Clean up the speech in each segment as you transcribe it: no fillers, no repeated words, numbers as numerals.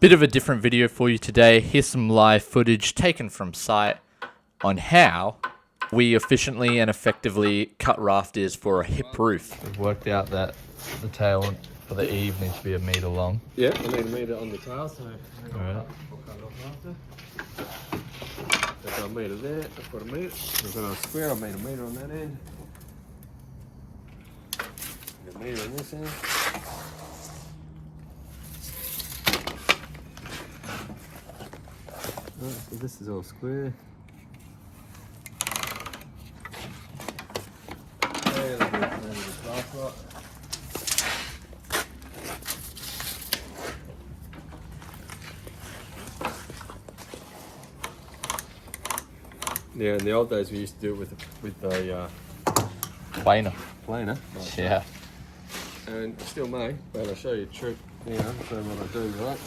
Bit of a different video for you today. Here's some live footage taken from site on how we efficiently and effectively cut rafters for a hip roof. We've worked out that the tail for the eave needs to be 1 metre long. Yeah, I need a metre on the tail, so Alright. I'll cut it off after. I've got a metre there, I've got a metre. I've got a square, I've made a metre on that end. Got a metre on this end. Right, so this is all square. And I'll do this last lot. Yeah, in the old days we used to do it with a Planer. planer. Yeah. And I still may, but I'll show you a trick now, so what I do, right?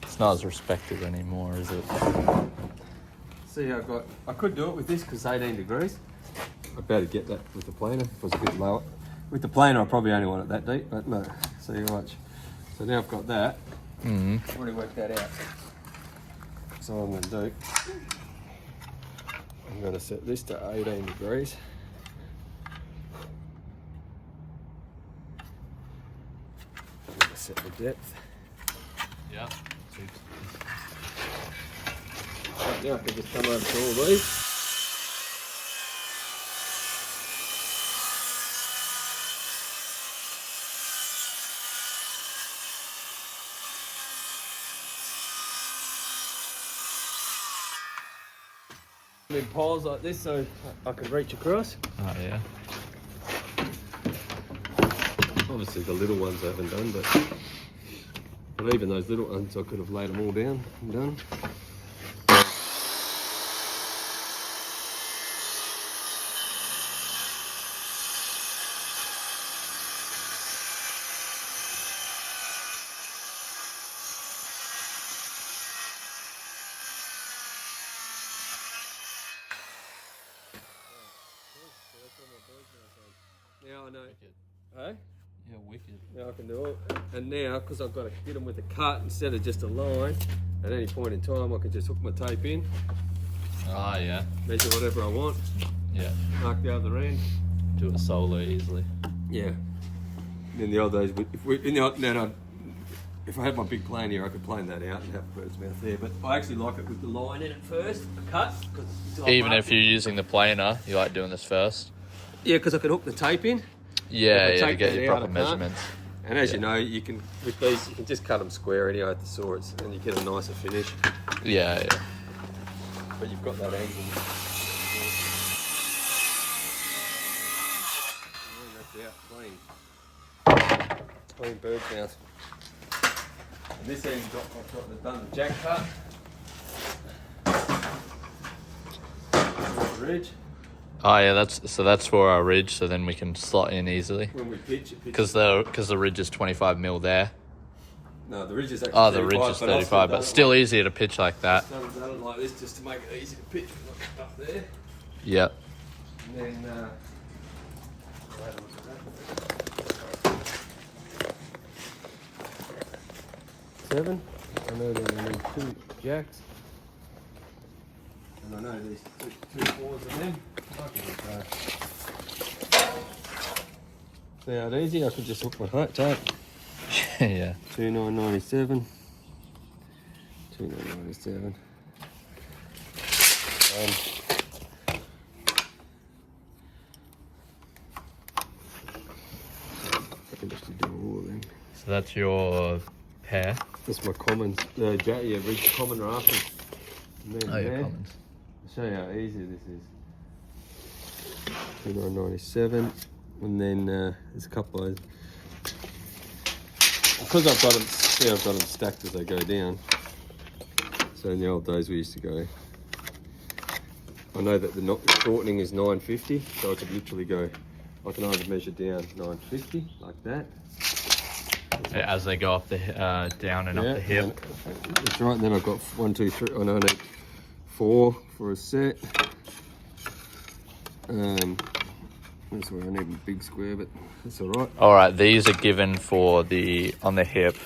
It's not as respected anymore, is it? See, I could do it with this because it's 18 degrees. I better get that with the planer if it was a bit lower. With the planer I probably only want it that deep, but no, so you watch. So now I've got that. I've already worked that out. So what I'm going to do, I'm going to set this to 18 degrees. I'm going to set the depth. Yeah. Right, now I can just come over to all these. In piles like this so I can reach across. Oh yeah. Obviously the little ones I haven't done, but even those little ones I could have laid them all down and done. Now I know. Hey? Yeah, wicked. Now I can do it. And now, because I've got to hit them with a cut instead of just a line, at any point in time I can just hook my tape in, Ah, yeah. measure whatever I want, Yeah. mark the other end. Do it solo easily. Yeah. In the old days, if I had my big plane here, I could plane that out and have a bird's mouth there. But I actually like it with the line in it first, a cut. Even if you're using the planer, you like doing this first? Yeah, because I could hook the tape in. Yeah, If I yeah, to take get that your out, proper I can't. measurements. And as you know, you can with these you can just cut them square anyway at the saws, and you get a nicer finish. Yeah, yeah. But you've got that angle. And that's out clean bird's mouth. And this end I've done the jack cut. The ridge. Oh yeah, that's for our ridge, so then we can slot in easily. When we pitch it. Because the ridge is 25mm there. No, the ridge is actually Oh, the 35, ridge is but I've 35, but still easier to pitch like that. Done it like this just to make it easy to pitch with stuff there. Yep. And then I'll have a look at that. 7. I know that we need 2 jacks. And I know there's two boards in them. See how easy? I could just hook my height tape. Yeah. 2997. 2997. I can just do all of them. So that's your pair. That's my commons. Ridge common rafters. And then Oh, your there, commons. I'll show you how easy this is. 2997, and then there's a couple of. Because I've got them stacked as they go down. So in the old days we used to go. I know that the shortening is 950, so I could literally go. I can either measure down 950 like that. As they go up the down and up the hip. That's right. And then I've got 1, 2, 3. I know I need 4 for a set. That's where I need a big square, but that's all right. All right, these are given for on the hip,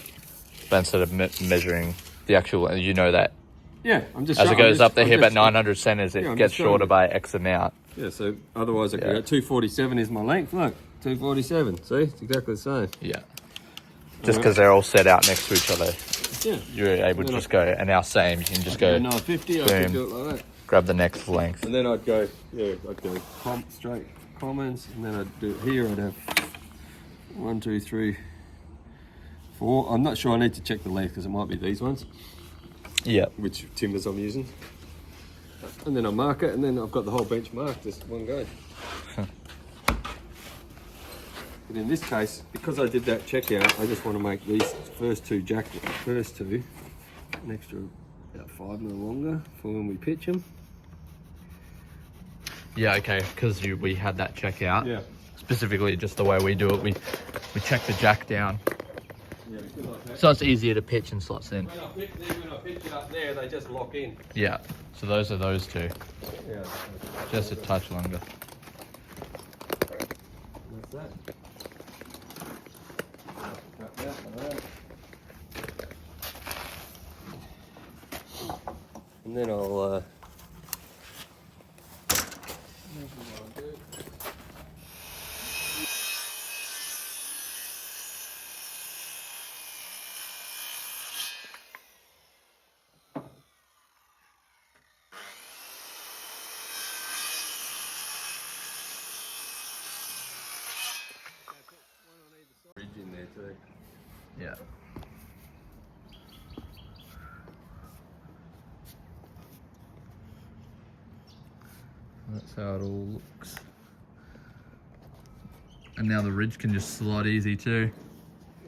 But instead of measuring the actual, you know that Yeah, I'm just as it goes up the I'm hip just- at 900 centimeters, it I'm gets just showing shorter you. by X amount. Yeah, so otherwise I could Yeah. go 247 is my length. Look, 247. See, it's exactly the same. Yeah. Just because they're all set out next to each other, Yeah. you're able to just go, and now same, you can just go 950. I could do it like that. grab the next length. And then I'd go, straight commons, and then I'd do here. I'd have 1, 2, 3, 4. I'm not sure. I need to check the length because it might be these ones, Yeah. which timbers I'm using. And then I mark it, and then I've got the whole bench marked. Just one go. But in this case, because I did that checkout, I just want to make these first two an extra about 5 mil longer for when we pitch them. Yeah, okay, because we had that check out. Yeah. Specifically, just the way we do it, we check the jack down, Yeah, like that. so it's easier to pitch and slots in. When I pitch it up there, they just lock in. Yeah, so those are those two, Yeah. just a touch longer. That's that. Cut that like that. And then I'll ridge in there too. Yeah. That's how it all looks. And now the ridge can just slot easy too.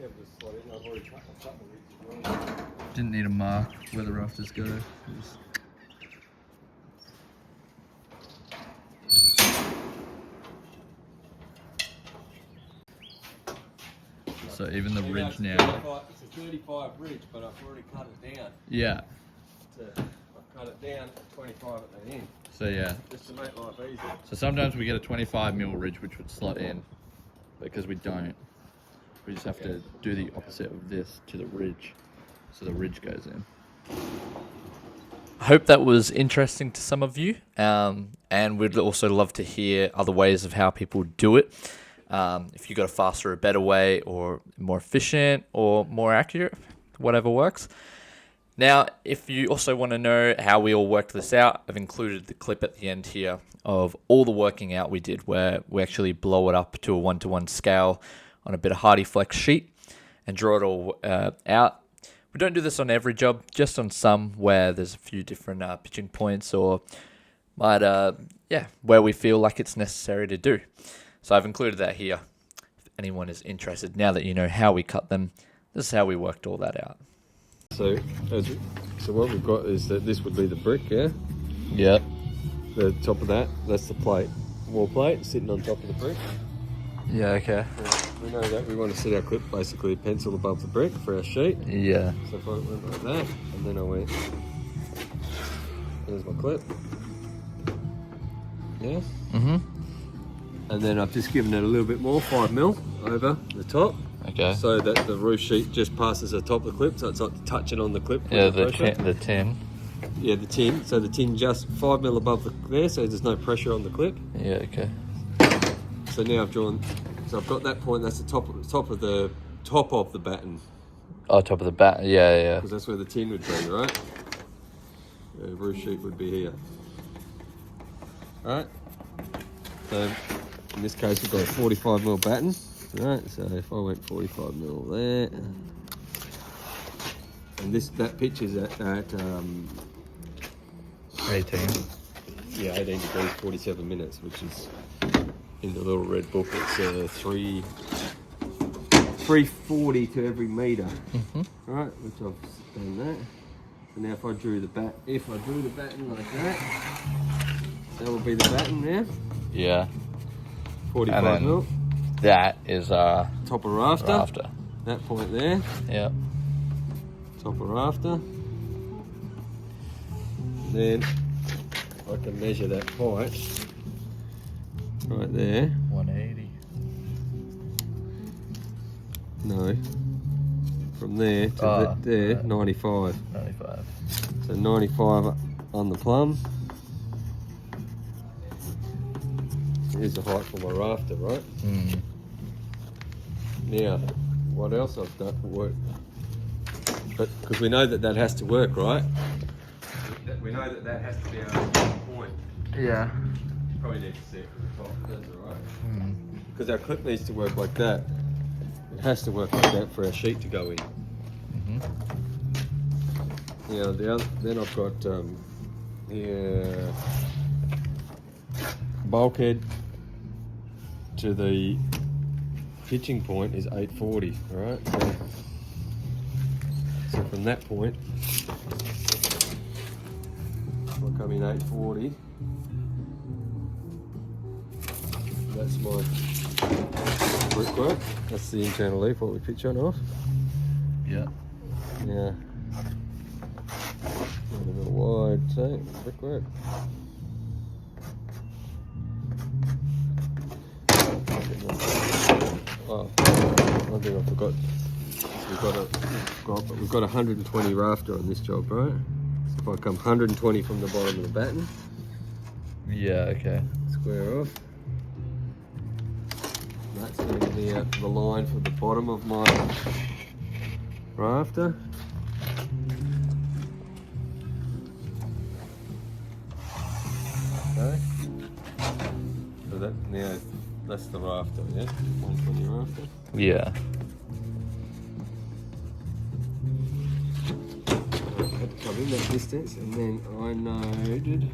Yeah, just slot in. I've already cut the ridge as well. Didn't need a mark where the rafters go. Just... So even the ridge now. It's a 35 ridge, but I've already cut it down. Yeah. I've cut it down to 25 at the end, So yeah. just to make life easier. So sometimes we get a 25 mil ridge which would slot in, because we don't. We just have to do the opposite of this to the ridge, so the ridge goes in. I hope that was interesting to some of you, and we'd also love to hear other ways of how people do it. If you got a faster or better way, or more efficient or more accurate, whatever works. Now, if you also want to know how we all worked this out, I've included the clip at the end here of all the working out we did, where we actually blow it up to a 1-to-1 scale on a bit of Hardy Flex sheet and draw it all out. We don't do this on every job, just on some where there's a few different pitching points, or might, where we feel like it's necessary to do. So I've included that here. If anyone is interested, now that you know how we cut them, this is how we worked all that out. So what we've got is that this would be the brick, yeah? Yep. The top of that's the plate. Wall plate sitting on top of the brick. Yeah, okay. We know that we want to set our clip basically a pencil above the brick for our sheet. Yeah. So if I went like that, and then I went, there's my clip. Yeah? Mm-hmm. And then I've just given it a little bit more, 5 mil over the top. Okay. So that the roof sheet just passes the top of the clip, so it's not touching on the clip. Yeah, with the tin. Yeah, the tin. So the tin just 5 mil above there, so there's no pressure on the clip. Yeah, okay. So now I've drawn. So I've got that point. That's the top of the batten, Oh, top of the bat. Yeah, yeah. because that's where the tin would be, right? The roof sheet would be here. All right. So in this case, we've got a 45 mil batten. Right. So if I went 45 mil there, and that pitch is at 18. 18 degrees 47 minutes, which is in the little red book. It's 340 to every meter. Mm-hmm. Right, which I've done that. So now if I drew the batten like that would be the batten now. Yeah. 45 And then mil. that is Top of rafter. rafter. That point there. Yeah. Top of rafter. Then I can measure that height right there. 180. No. from there to there, 95. 95. So 95 on the plumb. Here's the height for my rafter, right? Mm. Now, what else I've done for work? But because we know that that has to work, right? We know that that has to be our point. Yeah. Probably need to see it from the top, but that's alright. Because our clip needs to work like that. It has to work like that for our sheet to go in. Now, then I've got here bulkhead to the pitching point is 840, alright? So from that point, I'll come in 840. That's my brickwork. That's the internal leaf, what we pitch on off. Yeah. Yeah. A little wide, so brickwork. Oh, one thing I forgot. We've got 120 rafter on this job, right? So if I come 120 from the bottom of the batten, Yeah, okay. square off. That's going to be the line for the bottom of my rafter. Okay. So that's the rafter, yeah? 120 rafter. Yeah. I had to come in that distance, and then I noted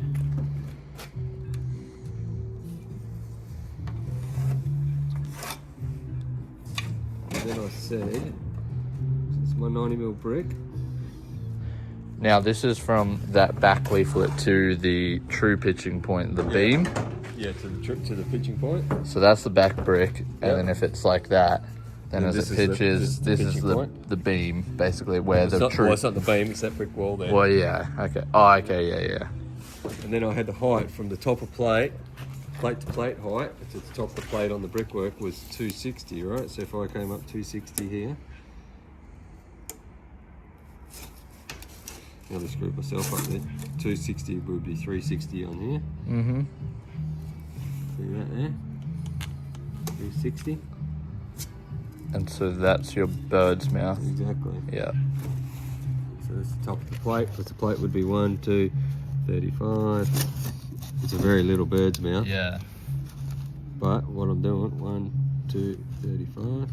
then I said, it's my 90mm brick. Now this is from that back leaflet to the true pitching point, the beam. Yeah, to the pitching point. So that's the back brick, and Yep. then if it's like that, then And as this it is pitches, the this is pitching point. the beam, basically where the true. Well, it's not the beam, it's that brick wall there. Well, yeah. Okay. Oh, okay. Yeah. And then I had the height from the top of plate to plate height to the top of the plate on the brickwork was 260, right? So if I came up 260 here, I just screwed myself up there. 260 would be 360 on here. Mm-hmm. See that there? 360. And so that's your bird's mouth. Exactly. Yeah. So that's the top of the plate. Plus the plate would be 1, 2, 35. It's a very little bird's mouth. Yeah. But what I'm doing, 1, 2, 35.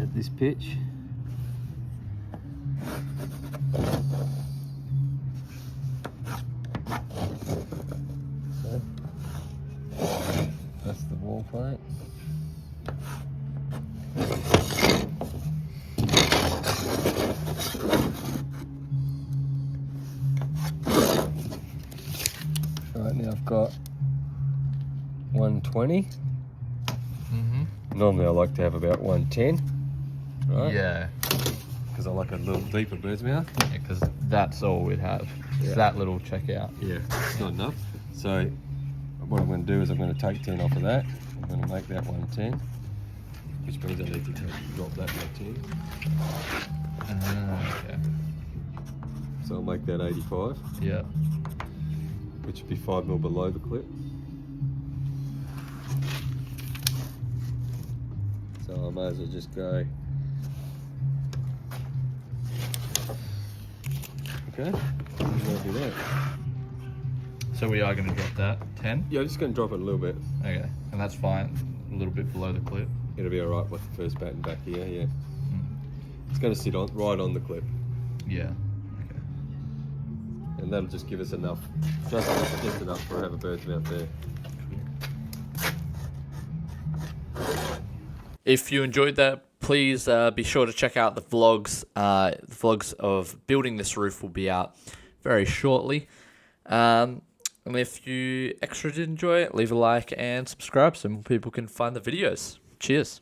At this pitch. So, that's the wall plate. Right, now I've got 120. Mm-hmm. Normally I like to have about 110. Right? Yeah. Because I like a little deeper bird's mouth. Because that's all we'd have. It's Yeah. that little checkout. Yeah, it's not enough. So what I'm going to do is I'm going to take 10 off of that. I'm going to make that 110, which means I need to drop that by 10. Okay. So I'll make that 85, Yeah. which would be 5mm below the clip. So I might as well just go. Okay, I'm going to do that. So we are going to drop that 10. Yeah, I'm just going to drop it a little bit. Okay. And that's fine. A little bit below the clip. It'll be alright with the first batten back here, yeah. It's going to sit right on the clip. Yeah. Okay. And that'll just give us enough, just enough for have a bird's mouth there. If you enjoyed that, please be sure to check out the vlogs. The vlogs of building this roof will be out very shortly. And if you extra did enjoy it, leave a like and subscribe so more people can find the videos. Cheers.